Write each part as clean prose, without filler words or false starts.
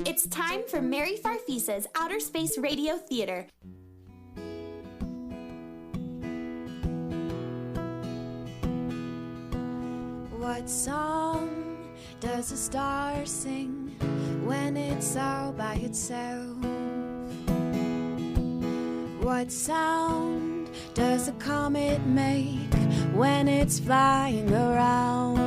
It's time for Mary Farfisa's Outer Space Radio Theater. What song does a star sing when it's all by itself? What sound does a comet make when it's flying around?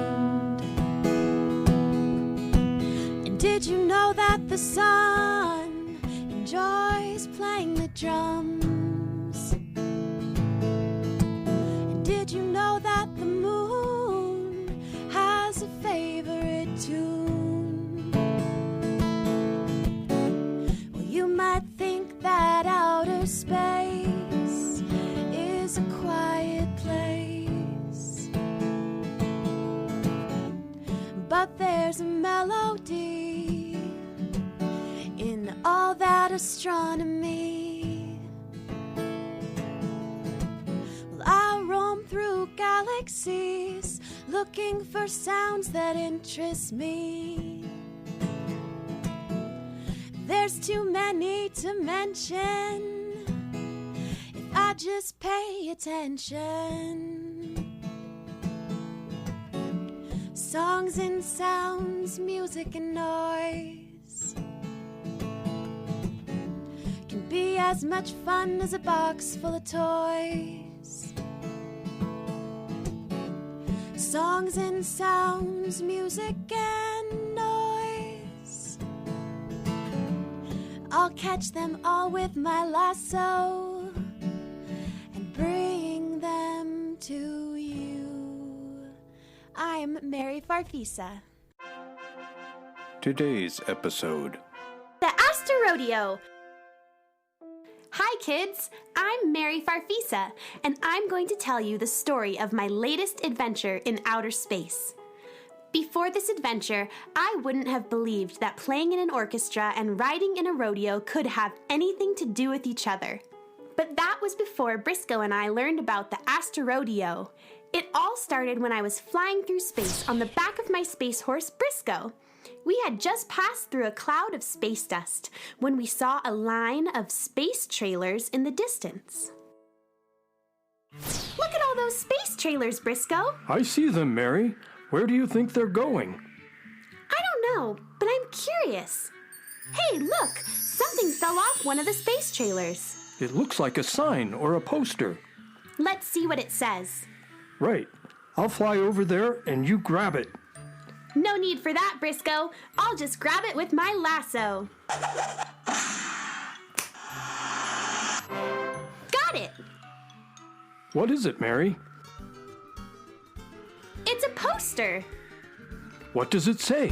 And did you know that the sun enjoys playing the drums? And did you know that the moon has a favorite tune? Well, you might think that outer space is a quiet place, but there's a melody in all that astronomy. Well, I roam through galaxies looking for sounds that interest me. There's too many to mention if I just pay attention. Songs and sounds, music and noise can be as much fun as a box full of toys. Songs and sounds, music and noise, I'll catch them all with my lasso and bring them to you. I am Mary Farfisa. Today's episode. The Asterodeo. Hi kids, I'm Mary Farfisa, and I'm going to tell you the story of my latest adventure in outer space. Before this adventure, I wouldn't have believed that playing in an orchestra and riding in a rodeo could have anything to do with each other. But that was before Briscoe and I learned about the Asterodeo. It all started when I was flying through space on the back of my space horse, Briscoe. We had just passed through a cloud of space dust when we saw a line of space trailers in the distance. Look at all those space trailers, Briscoe. I see them, Mary. Where do you think they're going? I don't know, but I'm curious. Hey, look! Something fell off one of the space trailers. It looks like a sign or a poster. Let's see what it says. Right. I'll fly over there and you grab it. No need for that, Briscoe. I'll just grab it with my lasso. Got it! What is it, Mary? It's a poster. What does it say?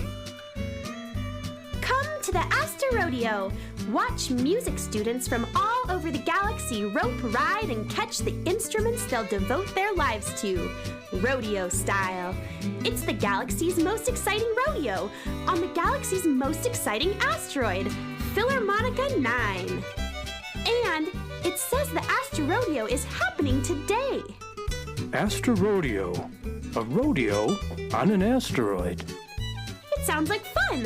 Come to the Asterodeo. Watch music students from all over the galaxy rope, ride, and catch the instruments they'll devote their lives to, rodeo style. It's the galaxy's most exciting rodeo on the galaxy's most exciting asteroid, Philharmonica 9. And it says the Asterodeo is happening today. Asterodeo. A rodeo on an asteroid. It sounds like fun.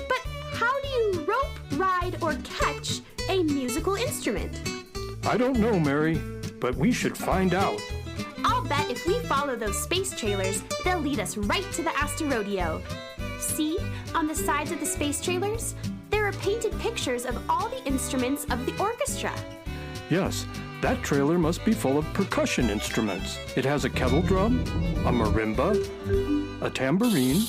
But how do you rope, ride, or catch a musical instrument? I don't know, Mary, but we should find out. I'll bet if we follow those space trailers, they'll lead us right to the Asterodeo. See, on the sides of the space trailers, there are painted pictures of all the instruments of the orchestra. Yes, that trailer must be full of percussion instruments. It has a kettle drum, a marimba, a tambourine,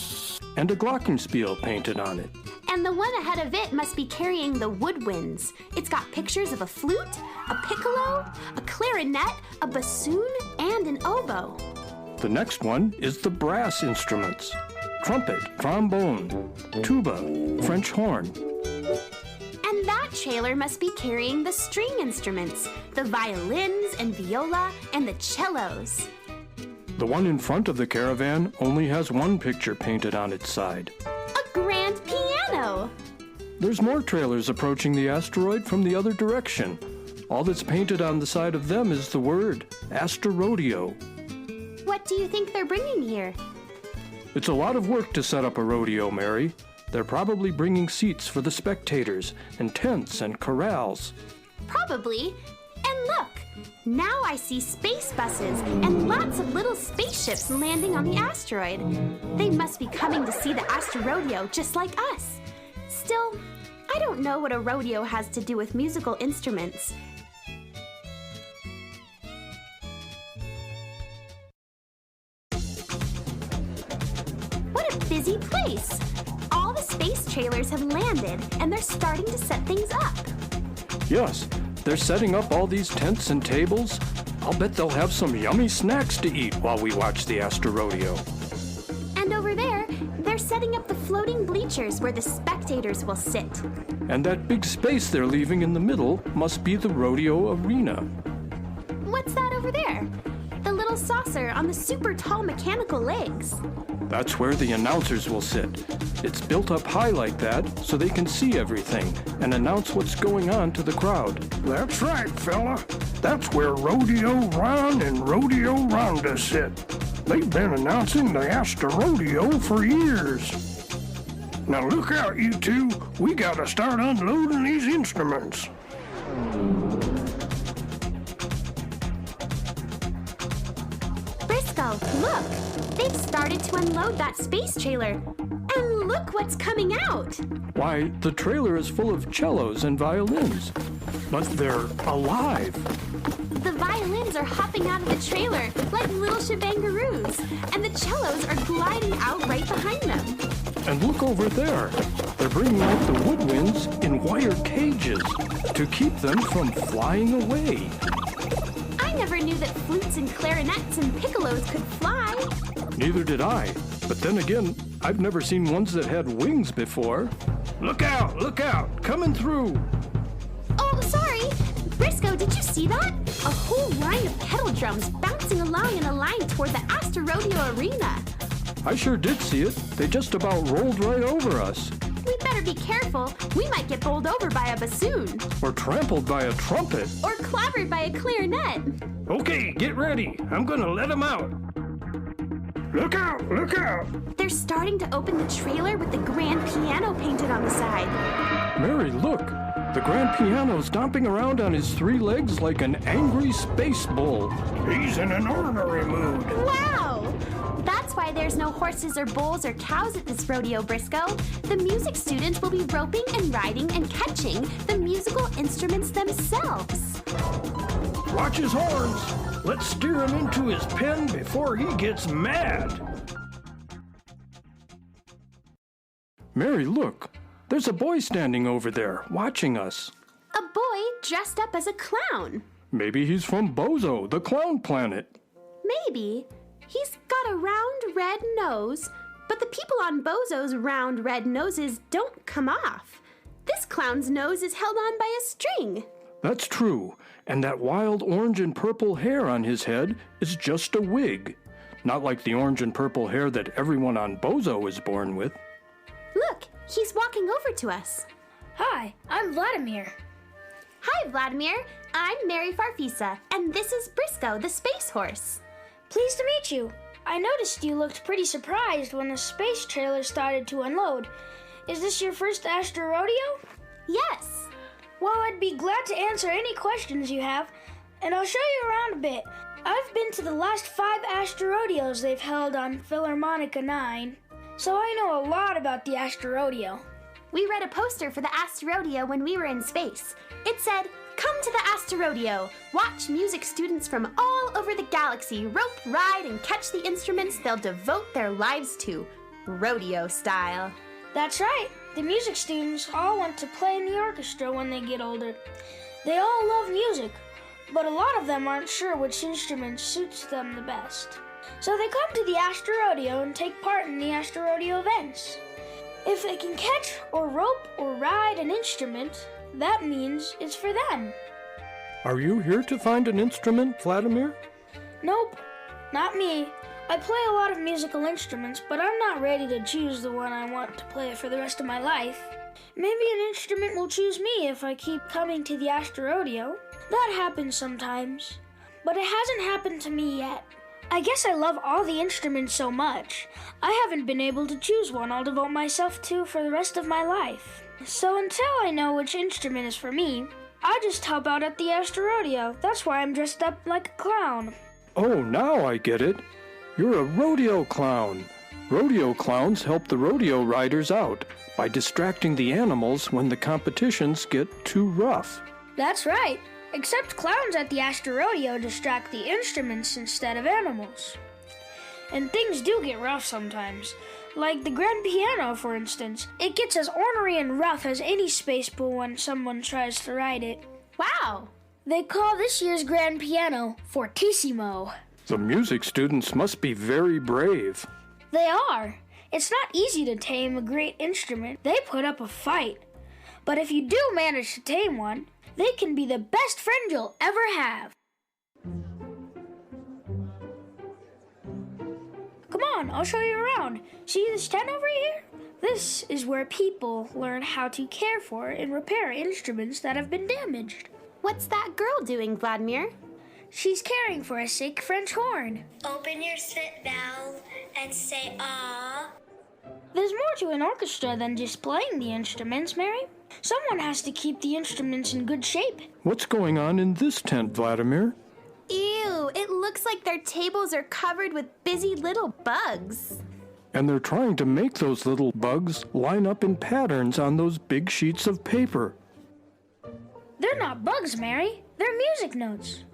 and a glockenspiel painted on it. And the one ahead of it must be carrying the woodwinds. It's got pictures of a flute, a piccolo, a clarinet, a bassoon, and an oboe. The next one is the brass instruments. Trumpet, trombone, tuba, French horn. And that trailer must be carrying the string instruments, the violins and viola, and the cellos. The one in front of the caravan only has one picture painted on its side. A grand piano! There's more trailers approaching the asteroid from the other direction. All that's painted on the side of them is the word Asterodeo. What do you think they're bringing here? It's a lot of work to set up a rodeo, Mary. They're probably bringing seats for the spectators, and tents and corrals. Probably. And look, now I see space buses and lots of little spaceships landing on the asteroid. They must be coming to see the Asterodeo just like us. Still, I don't know what a rodeo has to do with musical instruments. What a busy place! All the space trailers have landed and they're starting to set things up. Yes, they're setting up all these tents and tables. I'll bet they'll have some yummy snacks to eat while we watch the Asterodeo. And over there, they're setting up the floating bleachers where the spectators will sit. And that big space they're leaving in the middle must be the rodeo arena. What's that over there? The little saucer on the super tall mechanical legs. That's where the announcers will sit. It's built up high like that so they can see everything and announce what's going on to the crowd. That's right, fella. That's where Rodeo Ron and Rodeo Rhonda sit. They've been announcing the Asterodeo for years. Now look out, you two. We gotta start unloading these instruments. Briscoe, look! They've started to unload that space trailer. And look what's coming out! Why, the trailer is full of cellos and violins. But they're alive. The violins are hopping out of the trailer like little shebangaroos, and the cellos are gliding out right behind them. And look over there. They're bringing out the woodwinds in wire cages to keep them from flying away. I never knew that flutes and clarinets and piccolos could fly. Neither did I. But then again, I've never seen ones that had wings before. Look out, coming through. Oh, sorry. Briscoe, did you see that? A whole line of kettle drums bouncing along in a line toward the Asterodeo arena. I sure did see it. They just about rolled right over us. We better be careful. We might get bowled over by a bassoon. Or trampled by a trumpet. Or clobbered by a clarinet. Okay, get ready. I'm gonna let them out. Look out! They're starting to open the trailer with the grand piano painted on the side. Mary, look. The grand piano's stomping around on his three legs like an angry space bull. He's in an ornery mood. Wow! That's why there's no horses or bulls or cows at this rodeo, Briscoe. The music students will be roping and riding and catching the musical instruments themselves. Watch his horns. Let's steer him into his pen before he gets mad. Mary, look. There's a boy standing over there, watching us. A boy dressed up as a clown. Maybe he's from Bozo, the clown planet. Maybe. He's got a round red nose, but the people on Bozo's round red noses don't come off. This clown's nose is held on by a string. That's true. And that wild orange and purple hair on his head is just a wig. Not like the orange and purple hair that everyone on Bozo is born with. Look, he's walking over to us. Hi, I'm Vladimir. Hi, Vladimir. I'm Mary Farfisa, and this is Briscoe, the space horse. Pleased to meet you. I noticed you looked pretty surprised when the space trailer started to unload. Is this your first Asterodeo? Yes. Well, I'd be glad to answer any questions you have, and I'll show you around a bit. I've been to the last 5 Asterodeos they've held on Philharmonica 9, so I know a lot about the Asterodeo. We read a poster for the Asterodeo when we were in space. It said, "Come to the Asterodeo. Watch music students from all over the galaxy rope, ride, and catch the instruments they'll devote their lives to, rodeo style." That's right. The music students all want to play in the orchestra when they get older. They all love music, but a lot of them aren't sure which instrument suits them the best. So they come to the Asterodeo and take part in the Asterodeo events. If they can catch or rope or ride an instrument, that means it's for them. Are you here to find an instrument, Vladimir? Nope, not me. I play a lot of musical instruments, but I'm not ready to choose the one I want to play for the rest of my life. Maybe an instrument will choose me if I keep coming to the Asterodeo. That happens sometimes, but it hasn't happened to me yet. I guess I love all the instruments so much. I haven't been able to choose one I'll devote myself to for the rest of my life. So until I know which instrument is for me, I just help out at the Asterodeo. That's why I'm dressed up like a clown. Oh, now I get it. You're a rodeo clown. Rodeo clowns help the rodeo riders out by distracting the animals when the competitions get too rough. That's right. Except clowns at the Asterodeo distract the instruments instead of animals. And things do get rough sometimes. Like the grand piano, for instance. It gets as ornery and rough as any space pool when someone tries to ride it. Wow! They call this year's grand piano Fortissimo. The music students must be very brave. They are. It's not easy to tame a great instrument. They put up a fight. But if you do manage to tame one, they can be the best friend you'll ever have. Come on, I'll show you around. See this tent over here? This is where people learn how to care for and repair instruments that have been damaged. What's that girl doing, Vladimir? She's caring for a sick French horn. Open your spit valve and say ah. There's more to an orchestra than just playing the instruments, Mary. Someone has to keep the instruments in good shape. What's going on in this tent, Vladimir? Ew, it looks like their tables are covered with busy little bugs. And they're trying to make those little bugs line up in patterns on those big sheets of paper. They're not bugs, Mary. They're music notes.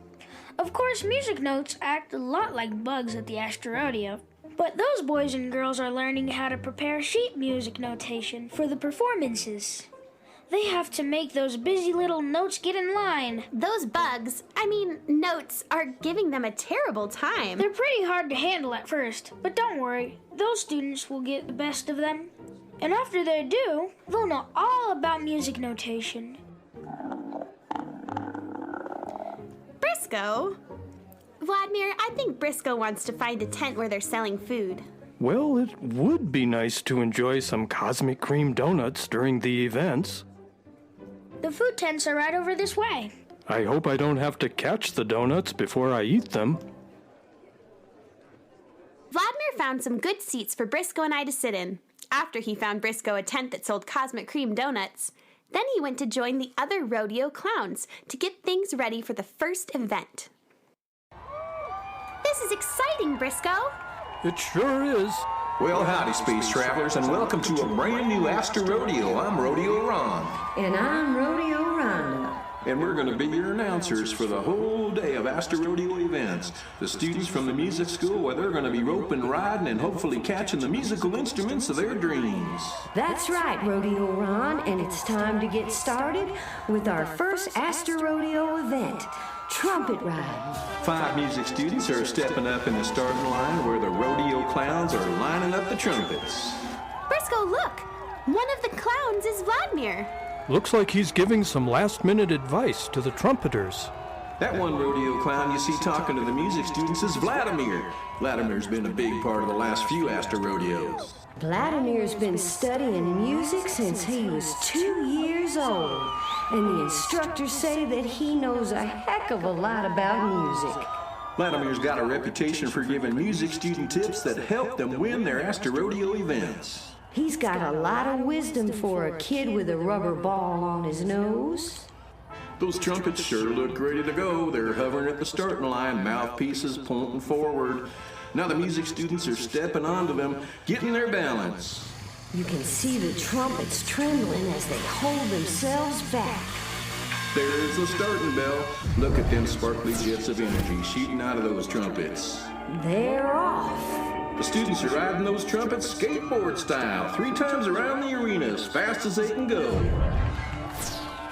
Of course, music notes act a lot like bugs at the Asterodeo. But those boys and girls are learning how to prepare sheet music notation for the performances. They have to make those busy little notes get in line. Those notes are giving them a terrible time. They're pretty hard to handle at first, but don't worry, those students will get the best of them. And after they do, they'll know all about music notation. Briscoe? Vladimir, I think Briscoe wants to find a tent where they're selling food. Well, it would be nice to enjoy some cosmic cream donuts during the events. The food tents are right over this way. I hope I don't have to catch the donuts before I eat them. Vladimir found some good seats for Briscoe and I to sit in. After he found Briscoe a tent that sold cosmic cream donuts, then he went to join the other rodeo clowns to get things ready for the first event. This is exciting, Briscoe. It sure is. Well, howdy, space travelers, and welcome to a brand new Asterodeo. I'm Rodeo Ron. And I'm Rodeo Rhonda. And we're going to be your announcers for the whole day of Asterodeo events. The students from the music school, where they're going to be roping, riding, and hopefully catching the musical instruments of their dreams. That's right, Rodeo Ron, and it's time to get started with our first Asterodeo event, Trumpet Ride. 5 music students are stepping up in the starting line where the rodeo clowns are lining up the trumpets. Briscoe, look! One of the clowns is Vladimir. Looks like he's giving some last-minute advice to the trumpeters. That one rodeo clown you see talking to the music students is Vladimir. Vladimir's been a big part of the last few Asterodeos. Vladimir's been studying music since he was 2 years old, and the instructors say that he knows a heck of a lot about music. Vladimir's got a reputation for giving music student tips that help them win their Asterodeo events. He's got a lot of wisdom for a kid with a rubber ball on his nose. Those trumpets sure look ready to go. They're hovering at the starting line, mouthpieces pointing forward. Now the music students are stepping onto them, getting their balance. You can see the trumpets trembling as they hold themselves back. There's the starting bell. Look at them sparkly jets of energy shooting out of those trumpets. They're off. The students are riding those trumpets skateboard style, 3 times around the arena as fast as they can go.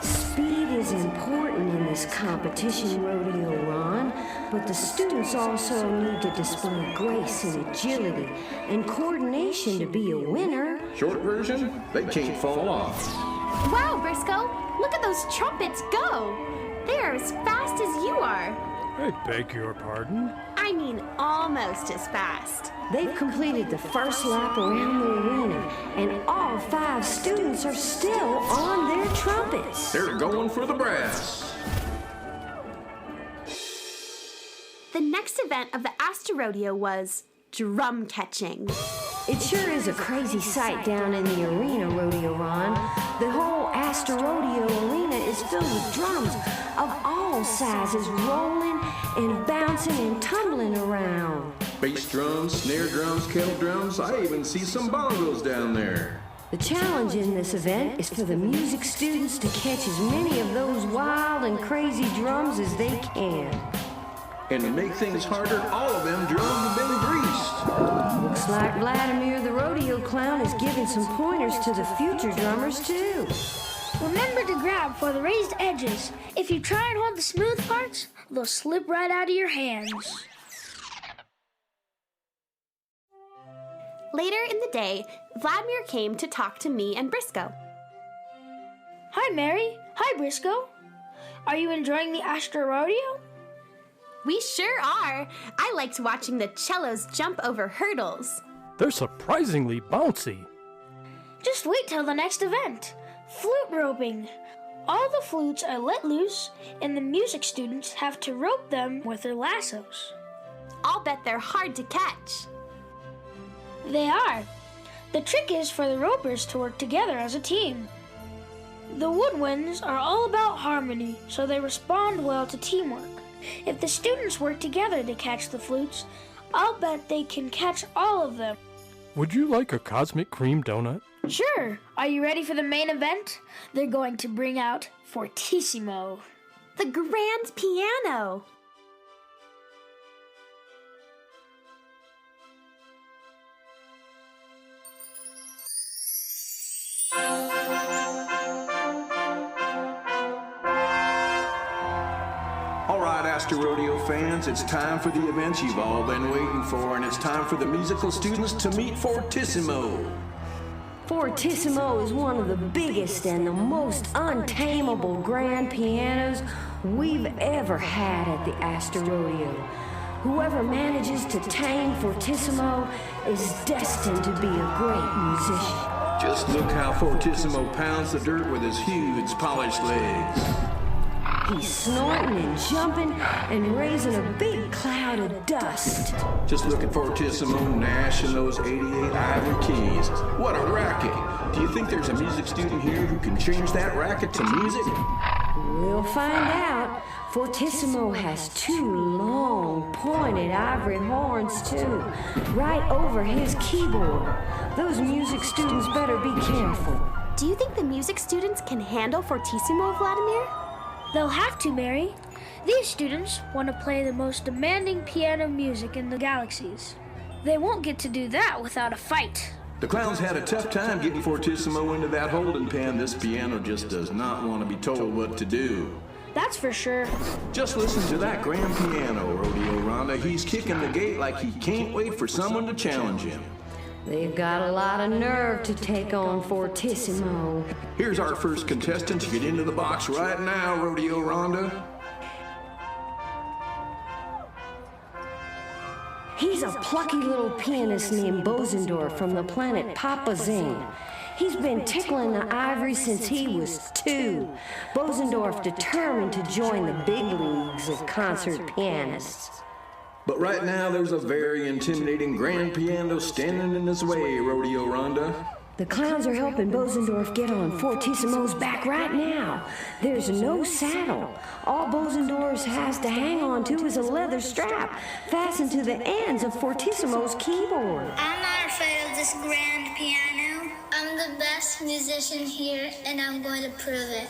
Speed is important in this competition, Rodeo Ron, but the students also need to display grace and agility and coordination to be a winner. Short version, they can't fall off. Wow, Briscoe! Look at those trumpets go! They are as fast as you are. I beg your pardon? I mean, almost as fast. They've completed the first lap around the arena, and all 5 students are still on their trumpets. They're going for the brass. The The next event of the Asterodeo was drum catching. It sure is a crazy sight down in the arena, Rodeo Ron. The whole Asterodeo arena is filled with drums of all sizes rolling and bouncing and tumbling around. Bass drums, snare drums, kettle drums, I even see some bongos down there. The challenge in this event is for the music students to catch as many of those wild and crazy drums as they can. And to make things harder, all of them drums have been greased. Looks like Vladimir the rodeo clown is giving some pointers to the future drummers too. Remember to grab for the raised edges. If you try and hold the smooth parts, they'll slip right out of your hands. Later in the day, Vladimir came to talk to me and Briscoe. Hi, Mary. Hi, Briscoe. Are you enjoying the Asterodeo? We sure are. I liked watching the cellos jump over hurdles. They're surprisingly bouncy. Just wait till the next event. Flute roping. All the flutes are let loose, and the music students have to rope them with their lassos. I'll bet they're hard to catch. They are. The trick is for the ropers to work together as a team. The woodwinds are all about harmony, so they respond well to teamwork. If the students work together to catch the flutes, I'll bet they can catch all of them. Would you like a cosmic cream donut? Sure. Are you ready for the main event? They're going to bring out Fortissimo. The grand piano. Asterodeo fans, it's time for the events you've all been waiting for, and it's time for the musical students to meet Fortissimo. Fortissimo is one of the biggest and the most untamable grand pianos we've ever had at the Asterodeo. Whoever manages to tame Fortissimo is destined to be a great musician. Just look how Fortissimo pounds the dirt with his huge polished legs. He's snorting and jumping and raising a big cloud of dust. Just look at Fortissimo gnashing those 88 ivory keys. What a racket! Do you think there's a music student here who can change that racket to music? We'll find out. Fortissimo has two long, pointed ivory horns, too, right over his keyboard. Those music students better be careful. Do you think the music students can handle Fortissimo, Vladimir? They'll have to, Mary. These students want to play the most demanding piano music in the galaxies. They won't get to do that without a fight. The clowns had a tough time getting Fortissimo into that holding pen. This piano just does not want to be told what to do. That's for sure. Just listen to that grand piano, Rodeo Rhonda. He's kicking the gate like he can't wait for someone to challenge him. They've got a lot of nerve to take on Fortissimo. Here's our first contestant to get into the box right now, Rodeo Rhonda. He's a plucky little pianist named Bosendorf from the planet Papa Zane. He's been tickling the ivory since he was 2. Bosendorf determined to join the big leagues of concert pianists. But right now, there's a very intimidating grand piano standing in his way, Rodeo Rhonda. The clowns are helping Bosendorf get on Fortissimo's back right now. There's no saddle. All Bosendorf has to hang on to is a leather strap fastened to the ends of Fortissimo's keyboard. I'm not afraid of this grand piano. I'm the best musician here, and I'm going to prove it.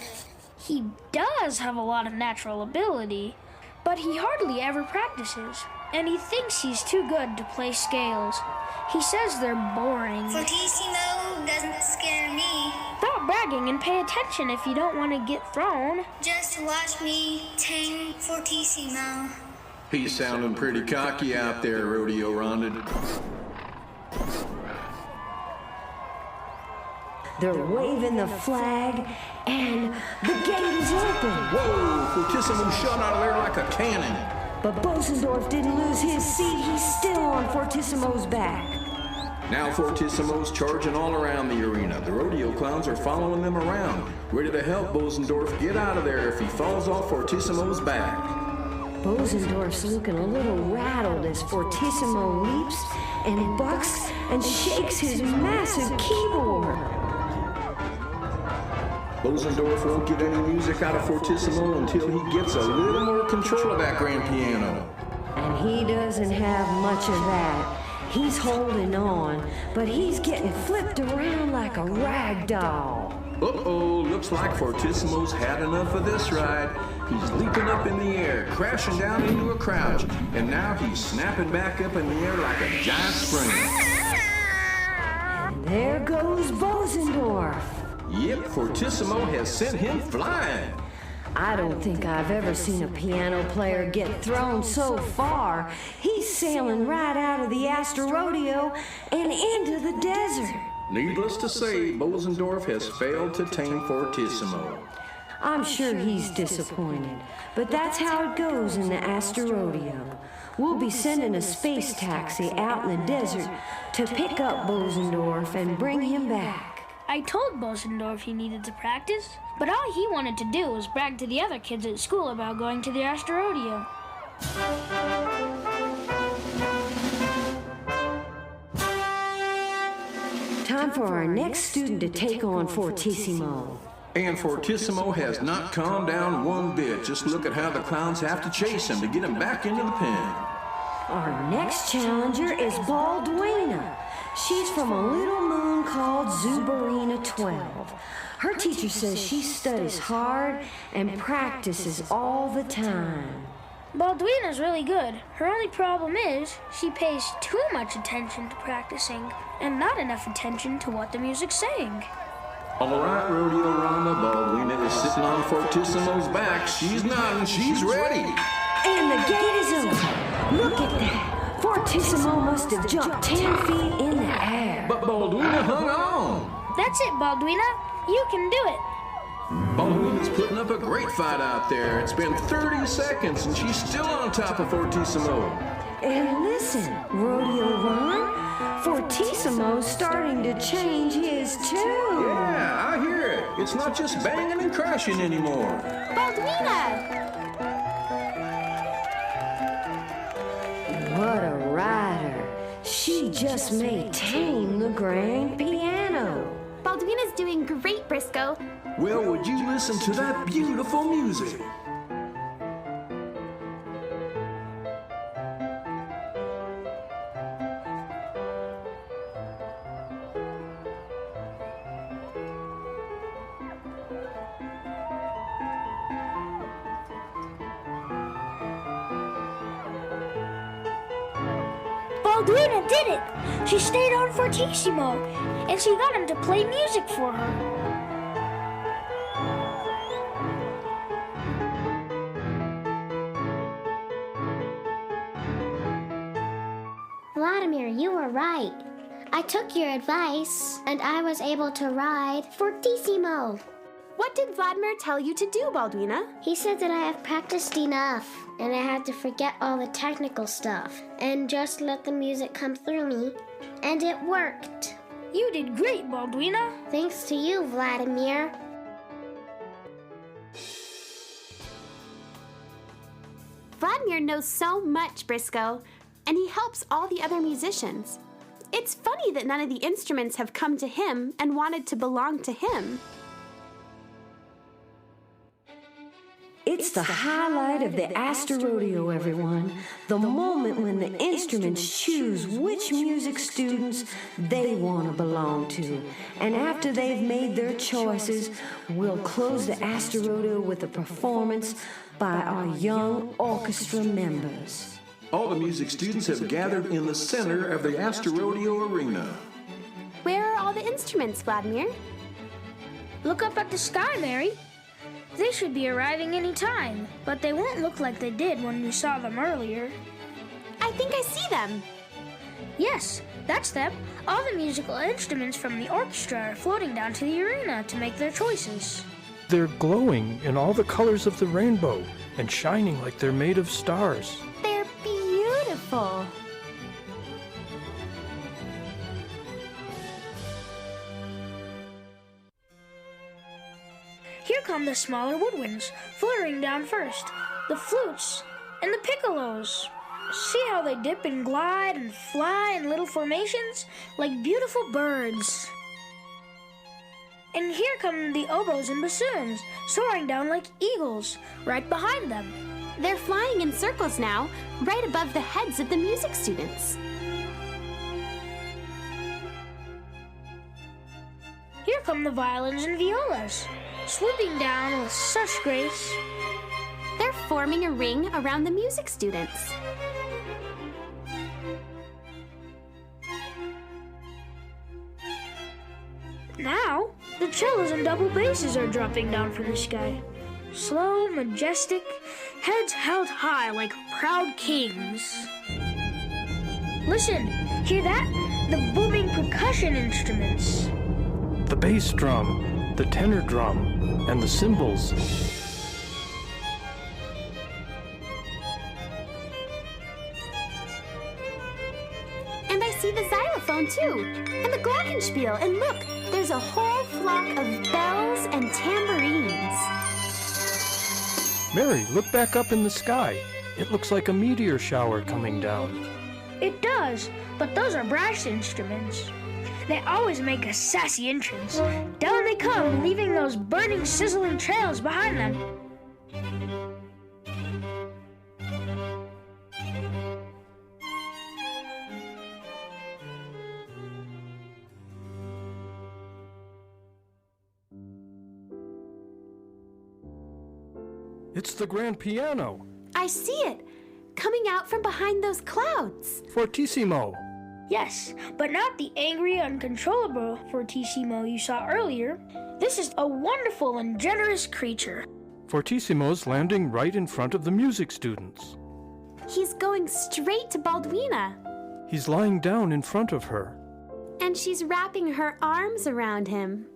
He does have a lot of natural ability, but he hardly ever practices. And he thinks he's too good to play scales. He says they're boring. Fortissimo doesn't scare me. Stop bragging and pay attention if you don't want to get thrown. Just watch me tame Fortissimo. He's sounding pretty cocky out there, Rodeo Rhonda. They're waving the flag, and the gate is open. Whoa, Fortissimo shot out of there like a cannon. But Bosendorf didn't lose his seat. He's still on Fortissimo's back. Now Fortissimo's charging all around the arena. The rodeo clowns are following them around, ready to help Bosendorf get out of there if he falls off Fortissimo's back. Bosendorf's looking a little rattled as Fortissimo leaps and bucks and shakes his massive keyboard. Bosendorf won't get any music out of Fortissimo until he gets a little more control of that grand piano. And he doesn't have much of that. He's holding on, but he's getting flipped around like a rag doll. Uh-oh, looks like Fortissimo's had enough of this ride. He's leaping up in the air, crashing down into a crouch, and now he's snapping back up in the air like a giant spring. And there goes Bosendorf. Yep, Fortissimo has sent him flying. I don't think I've ever seen a piano player get thrown so far. He's sailing right out of the Asterodeo and into the desert. Needless to say, Bosendorf has failed to tame Fortissimo. I'm sure he's disappointed, but that's how it goes in the Asterodeo. We'll be sending a space taxi out in the desert to pick up Bosendorf and bring him back. I told Bosendorf he needed to practice, but all he wanted to do was brag to the other kids at school about going to the Asterodeo. Time for our next student to take on Fortissimo. And Fortissimo has not calmed down one bit. Just look at how the clowns have to chase him to get him back into the pen. Our next challenger is Balduina. She's from a little moon called Zubarina 12. Her teacher says she studies hard and practices all the time. Balduina's really good. Her only problem is she pays too much attention to practicing and not enough attention to what the music's saying. All right, Rodeo Rhonda, Balduina is sitting on Fortissimo's back. She's nodding, she's ready. And the gate is open. Look at that. Fortissimo must have jumped 10 feet in the air. But Balduina hung on. That's it, Balduina. You can do it. Balduina's putting up a great fight out there. It's been 30 seconds and she's still on top of Fortissimo. And listen, Rodeo Ron, Fortissimo's starting to change his tune. Yeah, I hear it. It's not just banging and crashing anymore. Balduina! What a rider. She just may tame the grand piano. Balduina's doing great, Briscoe. Well, would you listen to that beautiful music? Balduina did it! She stayed on Fortissimo, and she got him to play music for her. Vladimir, you were right. I took your advice, and I was able to ride Fortissimo. What did Vladimir tell you to do, Balduina? He said that I have practiced enough, and I had to forget all the technical stuff, and just let the music come through me. And it worked. You did great, Balduina. Thanks to you, Vladimir. Vladimir knows so much, Briscoe, and he helps all the other musicians. It's funny that none of the instruments have come to him and wanted to belong to him. It's the highlight of the Asterodeo, everyone. The moment when the instruments choose which music students they want to belong to. And after they've made their choices, we'll close the Asterodeo with a performance by our young orchestra members. All the music students have gathered in the center of the Asterodeo arena. Where are all the instruments, Vladimir? Look up at the sky, Mary. They should be arriving any time, but they won't look like they did when you saw them earlier. I think I see them. Yes, that's them. All the musical instruments from the orchestra are floating down to the arena to make their choices. They're glowing in all the colors of the rainbow and shining like they're made of stars. They're beautiful. Here come the smaller woodwinds, fluttering down first. The flutes And the piccolos. See how they dip and glide and fly in little formations like beautiful birds. And here come the oboes and bassoons, soaring down like eagles, right behind them. They're flying in circles now, right above the heads of the music students. Here come the violins and violas, swooping down with such grace. They're forming a ring around the music students. Now, the cellos and double basses are dropping down from the sky. Slow, majestic, heads held high like proud kings. Listen, hear that? The booming percussion instruments. The bass drum, the tenor drum, and the cymbals. And I see the xylophone too, and the glockenspiel, and look, there's a whole flock of bells and tambourines. Mary, look back up in the sky. It looks like a meteor shower coming down. It does, but those are brass instruments. They always make a sassy entrance. Down they come, leaving those burning, sizzling trails behind them. It's the grand piano. I see it, coming out from behind those clouds. Fortissimo. Yes, but not the angry, uncontrollable Fortissimo you saw earlier. This is a wonderful and generous creature. Fortissimo's landing right in front of the music students. He's going straight to Baldwina. He's lying down in front of her. And she's wrapping her arms around him.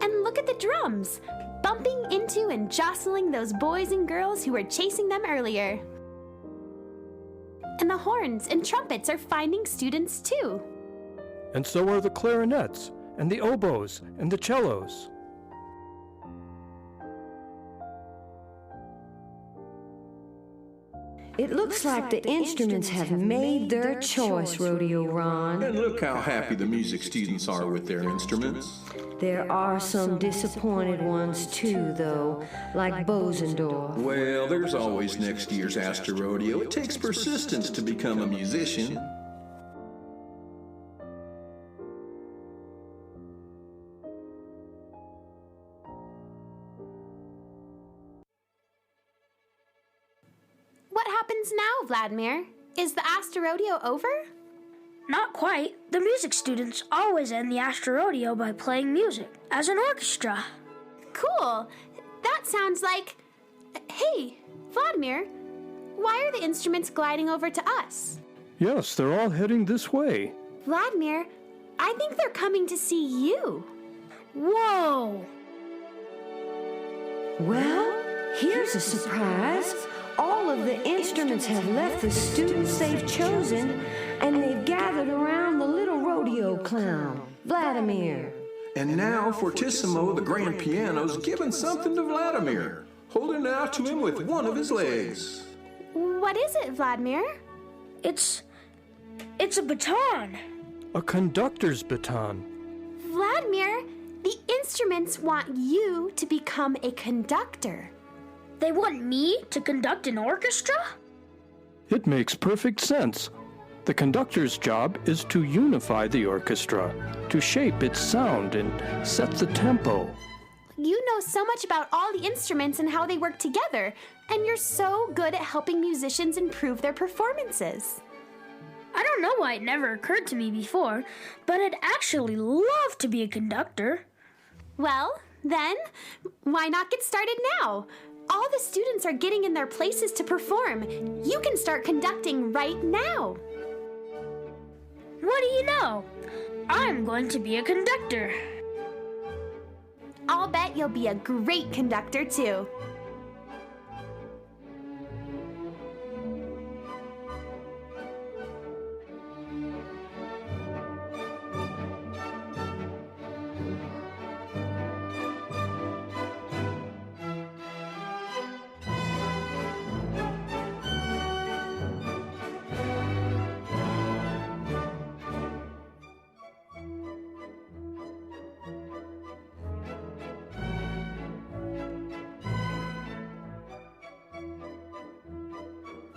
And look at the drums, bumping into and jostling those boys and girls who were chasing them earlier. And the horns and trumpets are finding students too. And so are the clarinets, and the oboes, and the cellos. It looks like the instruments have made their choice, Rodeo Ron. And look how happy the music students are with their instruments. There are some disappointed ones too, though, like Bosendorf. Well, there's always next year's Asterodeo. It takes persistence to become a musician. What happens now, Vladimir? Is the Asterodeo over? Not quite. The music students always end the Asterodeo by playing music, as an orchestra. Cool. That sounds like... Hey, Vladimir, why are the instruments gliding over to us? Yes, they're all heading this way. Vladimir, I think they're coming to see you. Whoa! Well, here's a surprise. All of the instruments have left the students they've chosen, and they've gathered around the little rodeo clown, Vladimir. And now Fortissimo, the grand piano's giving something to Vladimir, holding it out to him with one of his legs. What is it, Vladimir? It's a baton. A conductor's baton. Vladimir, the instruments want you to become a conductor. They want me to conduct an orchestra? It makes perfect sense. The conductor's job is to unify the orchestra, to shape its sound and set the tempo. You know so much about all the instruments and how they work together, and you're so good at helping musicians improve their performances. I don't know why it never occurred to me before, but I'd actually love to be a conductor. Well, then, why not get started now? All the students are getting in their places to perform. You can start conducting right now. What do you know? I'm going to be a conductor. I'll bet you'll be a great conductor, too.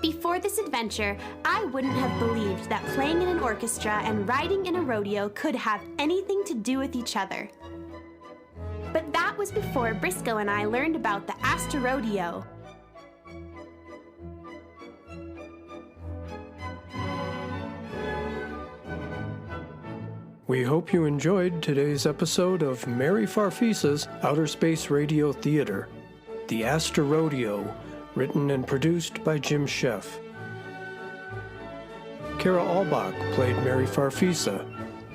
Before this adventure, I wouldn't have believed that playing in an orchestra and riding in a rodeo could have anything to do with each other. But that was before Briscoe and I learned about the Asterodeo. We hope you enjoyed today's episode of Mary Farfisa's Outer Space Radio Theater, The Asterodeo, written and produced by Jim Sheff. Kara Albach played Mary Farfisa.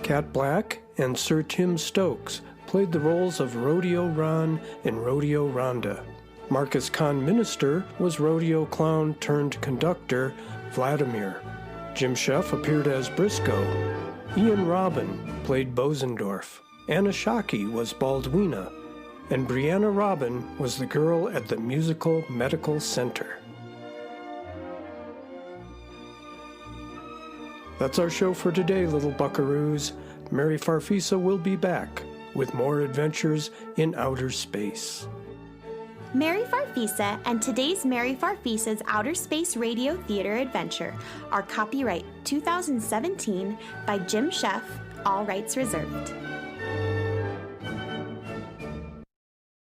Cat Black and Sir Tim Stokes played the roles of Rodeo Ron and Rodeo Rhonda. Marcus Kahn Minister was rodeo clown turned conductor Vladimir. Jim Sheff appeared as Briscoe. Ian Robin played Bosendorf. Anna Shockey was Baldwina. And Brianna Robin was the girl at the Musical Medical Center. That's our show for today, little buckaroos. Mary Farfisa will be back with more adventures in outer space. Mary Farfisa and today's Mary Farfisa's Outer Space Radio Theater Adventure are copyright 2017 by Jim Sheff, all rights reserved.